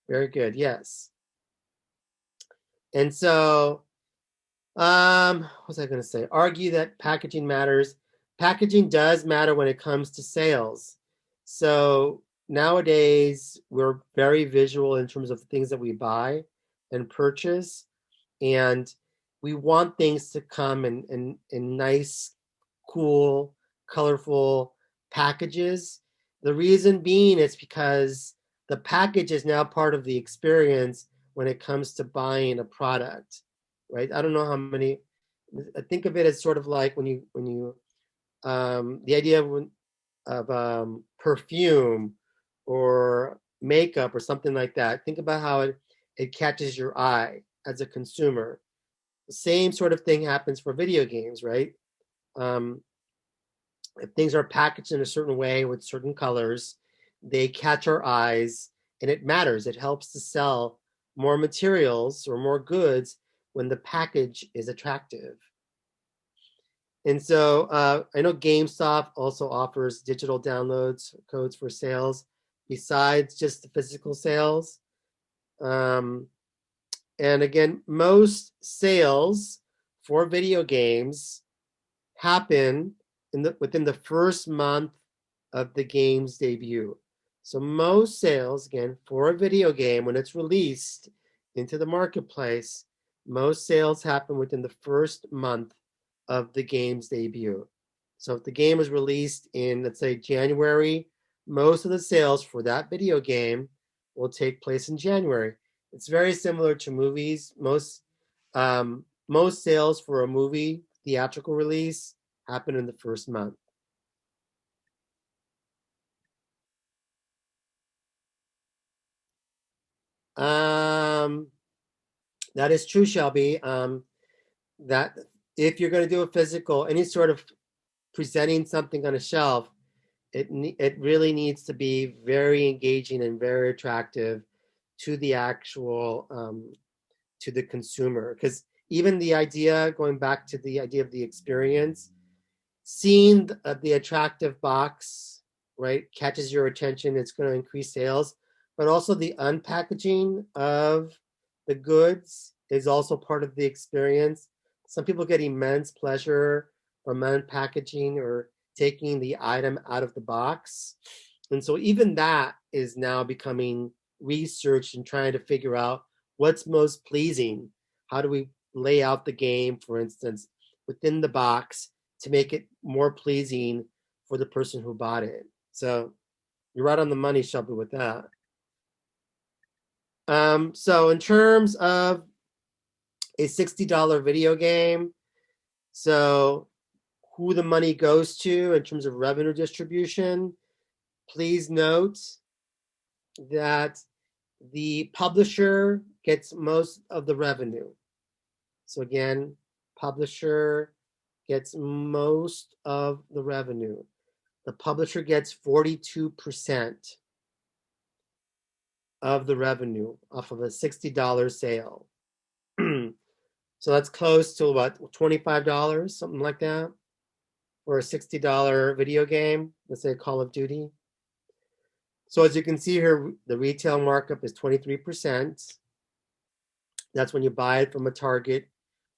Very good, yes. And so, what was I going to say? Argue that packaging matters. Packaging does matter when it comes to sales. So nowadays, we're very visual in terms of the things that we buy and purchase. And we want things to come in nice, cool, colorful packages. The reason being is because the package is now part of the experience when it comes to buying a product, right? I don't know how many, I think of it as sort of like when you the idea of perfume or makeup or something like that. Think about how it catches your eye as a consumer. The same sort of thing happens for video games, right? If things are packaged in a certain way with certain colors, they catch our eyes, and it matters. It helps to sell more materials or more goods when the package is attractive. And so I know GameStop also offers digital downloads codes for sales besides just the physical sales. And again, most sales for video games happen within the first month of the game's debut. So most sales, again, for a video game, when it's released into the marketplace, most sales happen within the first month of the game's debut. So if the game was released in, let's say, January, most of the sales for that video game will take place in January. It's very similar to movies. Most sales for a movie theatrical release happen in the first month. That is true, Shelby. That if you're going to do a physical, any sort of presenting something on a shelf, it really needs to be very engaging and very attractive to the actual to the consumer. Because even the idea, going back to the idea of the experience, seeing the attractive box, right, catches your attention. It's going to increase sales, but also the unpackaging of the goods is also part of the experience. Some people get immense pleasure from unpackaging or taking the item out of the box. And so even that is now becoming researched and trying to figure out what's most pleasing. How do we lay out the game, for instance, within the box to make it more pleasing for the person who bought it? So you're right on the money, Shelby, with that. So in terms of a $60 video game, so who the money goes to in terms of revenue distribution, please note that the publisher gets most of the revenue. So again, publisher gets most of the revenue. The publisher gets 42% of the revenue off of a $60 sale. So that's close to what, $25, something like that, for a $60 video game, let's say Call of Duty. So as you can see here, the retail markup is 23%. That's when you buy it from a Target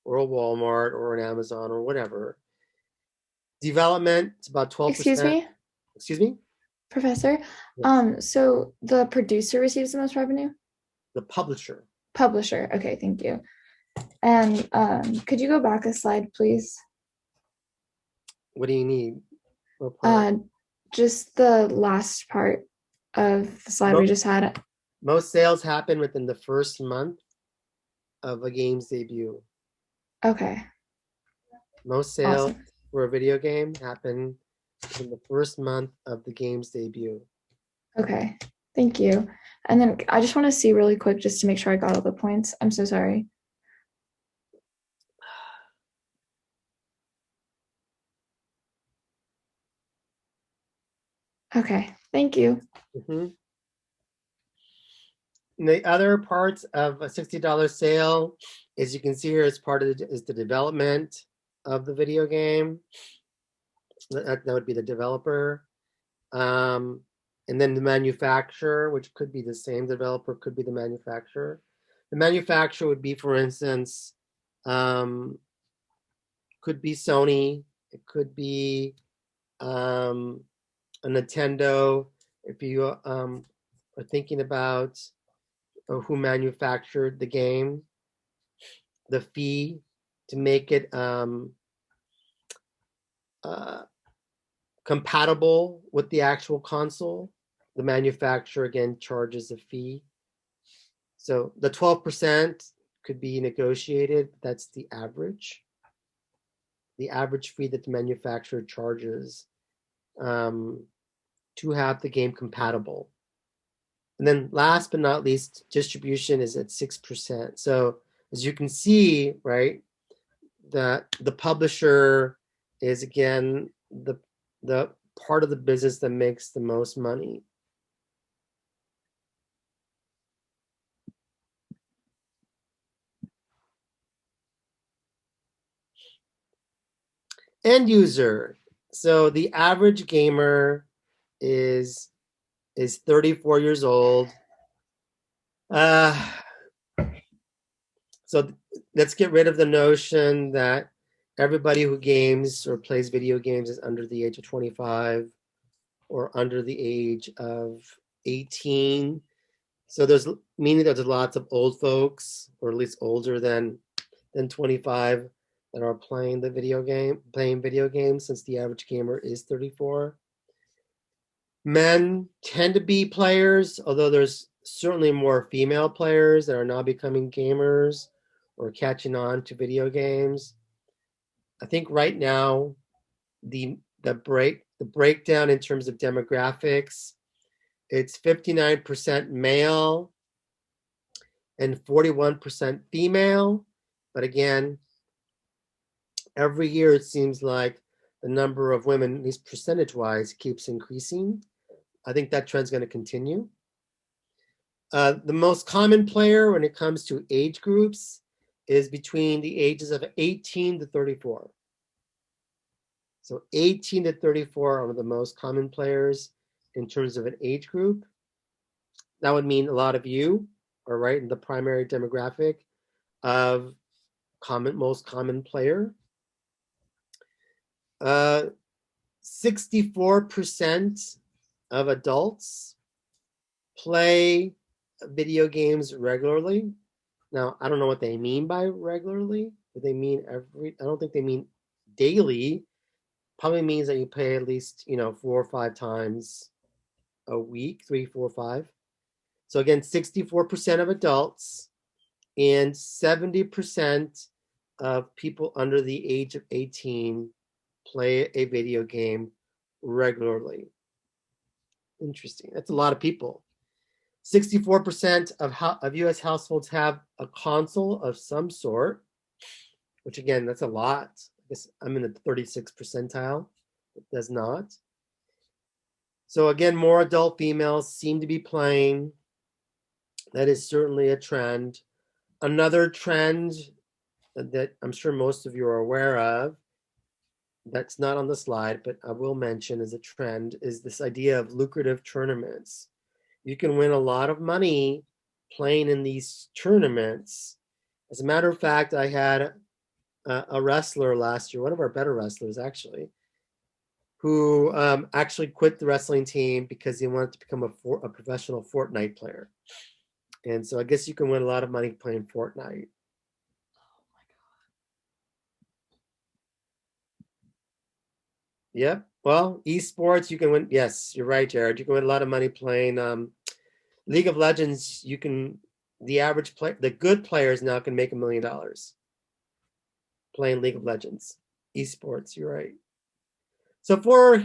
or a Walmart or an Amazon or whatever. Development, it's about 12%. Excuse me, Excuse me? Professor. Yes. So the producer receives the most revenue? The publisher. Publisher. Okay, thank you. And could you go back a slide, please? What do you need? What part? Just the last part of the slide we just had. Most sales happen within the first month of a game's debut. Okay. Most sales Awesome. for a video game happen in the first month of the game's debut. Okay, thank you. And then I just want to see really quick just to make sure I got all the points. I'm so sorry. Okay, thank you. And the other parts of a $60 sale, as you can see here, is part of is the development of the video game. That would be the developer. And then the manufacturer, which could be the same developer, could be the manufacturer. The manufacturer would be, for instance, could be Sony. It could be a Nintendo. If you are thinking about who manufactured the game, the fee to make it compatible with the actual console, the manufacturer again charges a fee. So the 12% could be negotiated. That's the average fee that the manufacturer charges to have the game compatible. And then last but not least, distribution is at 6%. So as you can see, right, that the publisher is again the part of the business that makes the most money. End user. So the average gamer is 34 years old. So let's get rid of the notion that everybody who games or plays video games is under the age of 25 or under the age of 18. So there's lots of old folks, or at least older than 25, that are playing video games, since the average gamer is 34. Men tend to be players, although there's certainly more female players that are now becoming gamers or catching on to video games. I think right now the breakdown in terms of demographics, it's 59% male, and 41% female. But again, every year it seems like the number of women, at least percentage-wise, keeps increasing. I think that trend's going to continue. The most common player when it comes to age groups is between the ages of 18 to 34. So 18 to 34 are the most common players in terms of an age group. That would mean a lot of you are right in the primary demographic of most common player. 64% of adults play video games regularly. Now, I don't know what they mean by regularly. Do they mean I don't think they mean daily. Probably means that you play at least, 4 or 5 times a week, 3, 4, 5. So again, 64% of adults and 70% of people under the age of 18 play a video game regularly. Interesting. That's a lot of people. 64% of U.S. households have a console of some sort, which again, that's a lot. I guess I'm in the 36th percentile. It does not. So again, more adult females seem to be playing. That is certainly a trend. Another trend that I'm sure most of you are aware of, that's not on the slide, but I will mention as a trend, is this idea of lucrative tournaments. You can win a lot of money playing in these tournaments. As a matter of fact, I had a wrestler last year, one of our better wrestlers actually, who actually quit the wrestling team because he wanted to become a professional Fortnite player. And so I guess you can win a lot of money playing Fortnite. Yep. Well, esports, you can win. Yes, you're right, Jared. You can win a lot of money playing League of Legends. The average player, the good players now can make $1 million playing League of Legends. Esports, you're right. So for